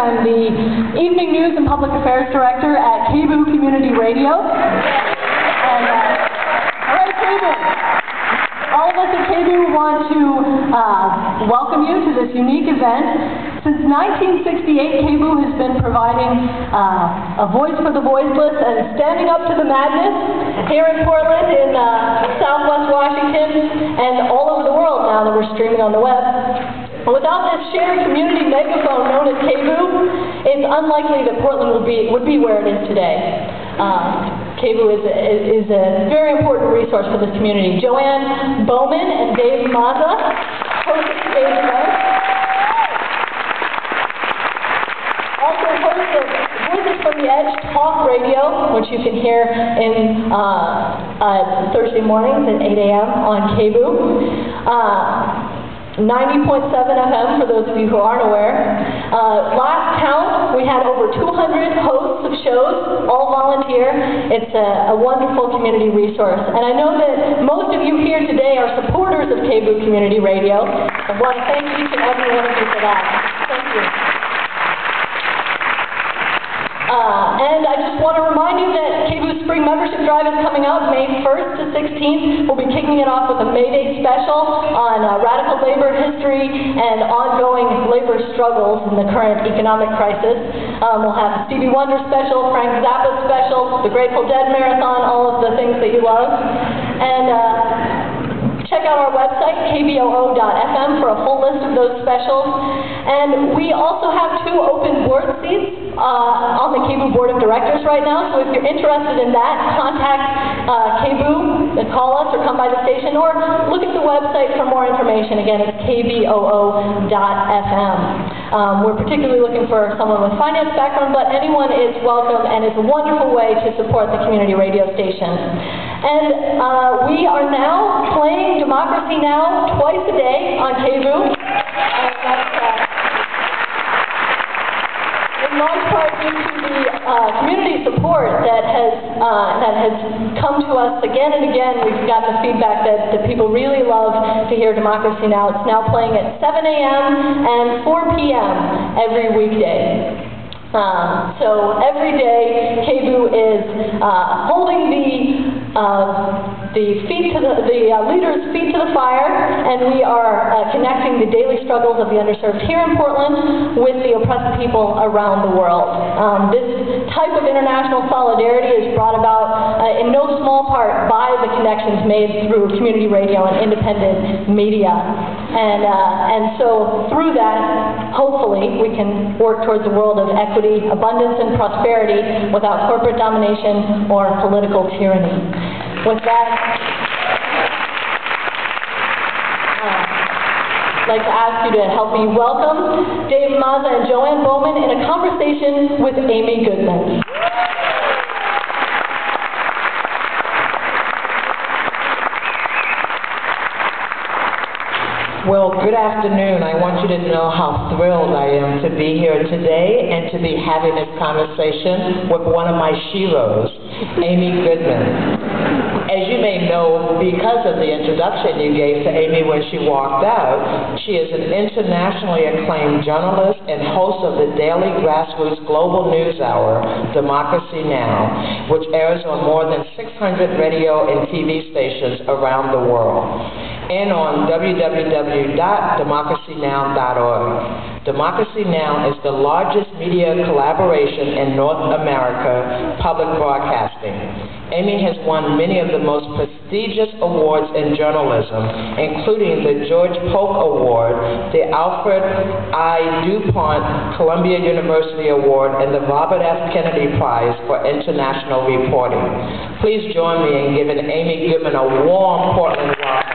I'm the Evening News and Public Affairs Director at KBOO Community Radio. And, all right, KBOO. All of us at KBOO want to welcome you to this unique event. Since 1968, KBOO has been providing a voice for the voiceless and standing up to the madness here in Portland, in Southwest Washington, and all over the world now that we're streaming on the web. Without this shared community megaphone known as KBOO, it's unlikely that Portland would be where it is today. KBOO is a very important resource for this community. Joanne Bowman and Dave Mazza host today's event. Also host of Voices from the Edge Talk Radio, which you can hear in Thursday mornings at 8 a.m. on KBOO. 90.7 FM for those of you who aren't aware. Last count, we had over 200 hosts of shows, all volunteer. It's a wonderful community resource. And I know that most of you here today are supporters of KBOO Community Radio. I want to thank each and every one of you for that. Thank you. And I just want to remind you that KBOO Spring Membership Drive is coming up May 1st to 16th. We'll be kicking it off with a May Day special on radical labor history and ongoing labor struggles in the current economic crisis. We'll have a Stevie Wonder special, Frank Zappa special, the Grateful Dead Marathon, all of the things that you love. And check out our website, kboo.fm, for a full list of those specials. And we also have 2 open board seats on the KBOO Board of Directors right now, so if you're interested in that, contact KBOO, call us or come by the station, or look at the website for more information. Again, it's kboo.fm. We're particularly looking for someone with finance background, but anyone is welcome, and it's a wonderful way to support the community radio station. And we are now playing Democracy Now! Twice a day on KBOO. In large part due to the community support that has come to us again and again. We've gotten the feedback that people really love to hear Democracy Now! It's now playing at 7 a.m. and 4 p.m. every weekday. So every day, KBOO is holding the leaders' feet to the fire, and we are connecting the daily struggles of the underserved here in Portland with the oppressed people around the world. This type of international solidarity is brought about in no small part by the connections made through community radio and independent media. And so through that, hopefully, we can work towards a world of equity, abundance, and prosperity without corporate domination or political tyranny. With that, I'd like to ask you to help me welcome Dave Mazza and Joanne Bowman in a conversation with Amy Goodman. Well, good afternoon. I want you to know how thrilled I am to be here today and to be having this conversation with one of my sheroes, Amy Goodman. As you may know, because of the introduction you gave to Amy when she walked out, she is an internationally acclaimed journalist and host of the daily grassroots global news hour, Democracy Now!, which airs on more than 600 radio and TV stations around the world, and on www.democracynow.org. Democracy Now! Is the largest media collaboration in North America public broadcasting. Amy has won many of the most prestigious awards in journalism, including the George Polk Award, the Alfred I. DuPont Columbia University Award, and the Robert F. Kennedy Prize for International Reporting. Please join me in giving Amy Goodman a warm Portland welcome.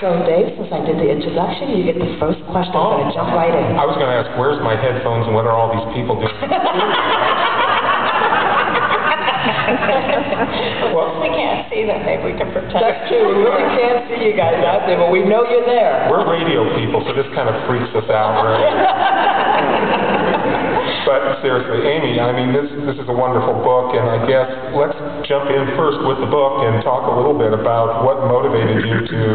So, Dave, since I did the introduction, you get the first question. I'm going to jump right in. I was going to ask, where's my headphones and what are all these people doing? Well, we can't see them, maybe we can pretend. That's true. We really can't see you guys out there, but we know you're there. We're radio people, so this kind of freaks us out, right? But seriously, Amy, I mean, this is a wonderful book, and I guess let's jump in first with the book and talk a little bit about what motivated you to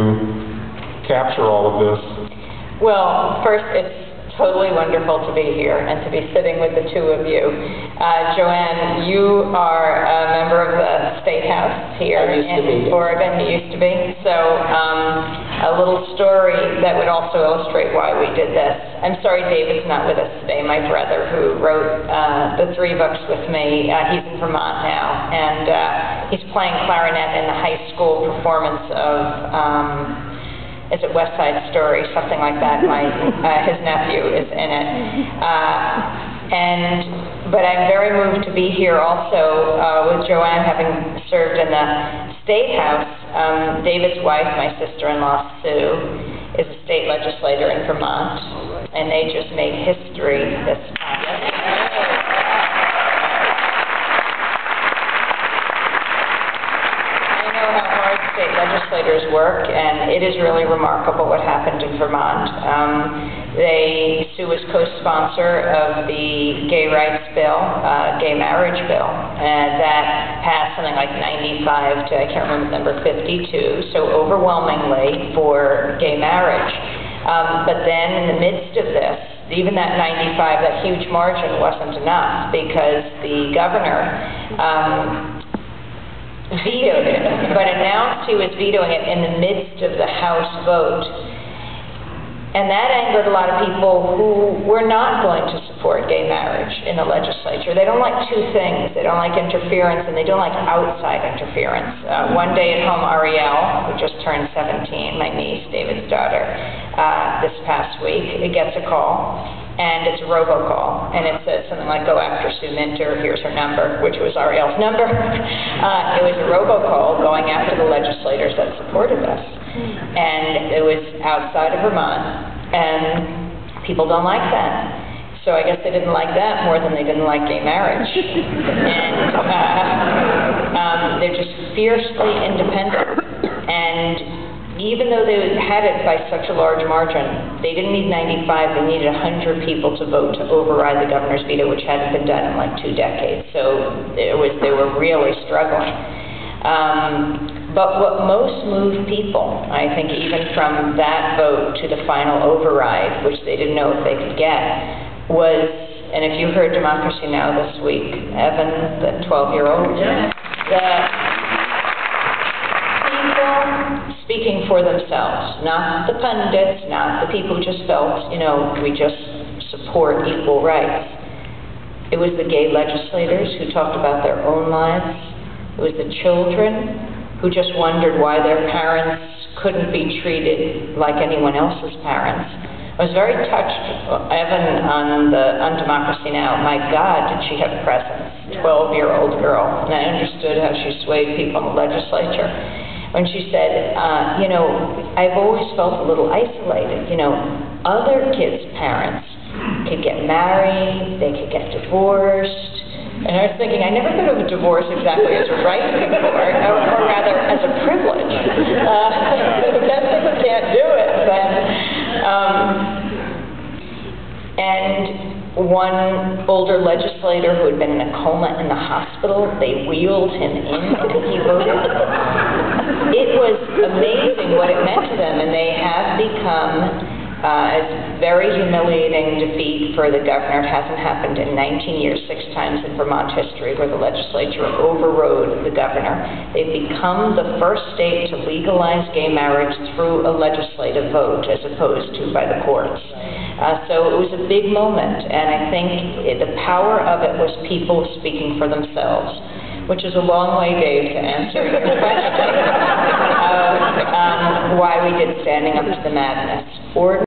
capture all of this. Well, first, it's totally wonderful to be here and to be sitting with the two of you. Joanne, you are a member of the State House here in Oregon. You used to be. So a little story that would also illustrate why we did this. I'm sorry David's not with us today, my brother who wrote the 3 books with me. He's in Vermont now, and he's playing clarinet in the high school performance of is it West Side Story, something like that. His nephew is in it. But I'm very moved to be here also with Joanne, having served in the State House. David's wife, my sister-in-law Sue, is a state legislator in Vermont, and they just made history this time. State legislators work, and it is really remarkable what happened in Vermont. Sue was co-sponsor of the gay rights bill, gay marriage bill, and that passed something like 95 to, I can't remember the number, 52, so overwhelmingly for gay marriage. But then in the midst of this, even that 95, that huge margin wasn't enough, because the governor vetoed it, but announced he was vetoing it in the midst of the House vote. And that angered a lot of people who were not going to support gay marriage in the legislature. They don't like 2 things. They don't like interference, and they don't like outside interference. One day at home, Ariel, who just turned 17, my niece, David's daughter, this past week, it gets a call. And it's a robocall, and it says something like, go after Sue Minter, here's her number, which was Ariel's number. It was a robocall going after the legislators that supported us. And it was outside of Vermont, and people don't like that. So I guess they didn't like that more than they didn't like gay marriage. And they're just fiercely independent. And even though they had it by such a large margin, they didn't need 95, they needed 100 people to vote to override the governor's veto, which hadn't been done in like 2 decades. So they were really struggling. But what most moved people, I think, even from that vote to the final override, which they didn't know if they could get, was, and if you heard Democracy Now! This week, Evan, the 12-year-old, speaking for themselves, not the pundits, not the people who just felt, we just support equal rights. It was the gay legislators who talked about their own lives. It was the children who just wondered why their parents couldn't be treated like anyone else's parents. I was very touched, Evan, on Democracy Now! My God, did she have presence, 12-year-old girl. And I understood how she swayed people in the legislature. When she said, I've always felt a little isolated. Other kids' parents could get married, they could get divorced. And I was thinking, I never thought of a divorce exactly as a right before, or rather as a privilege. I guess people can't do it, but... And one older legislator who had been in a coma in the hospital, they wheeled him in and he voted. It was amazing what it meant to them, and they have become a very humiliating defeat for the governor. It hasn't happened in 19 years, 6 times in Vermont history, where the legislature overrode the governor. They've become the first state to legalize gay marriage through a legislative vote as opposed to by the courts. So it was a big moment, and I think the power of it was people speaking for themselves, which is a long way, Dave, to answer your question of why we did Standing Up to the Madness.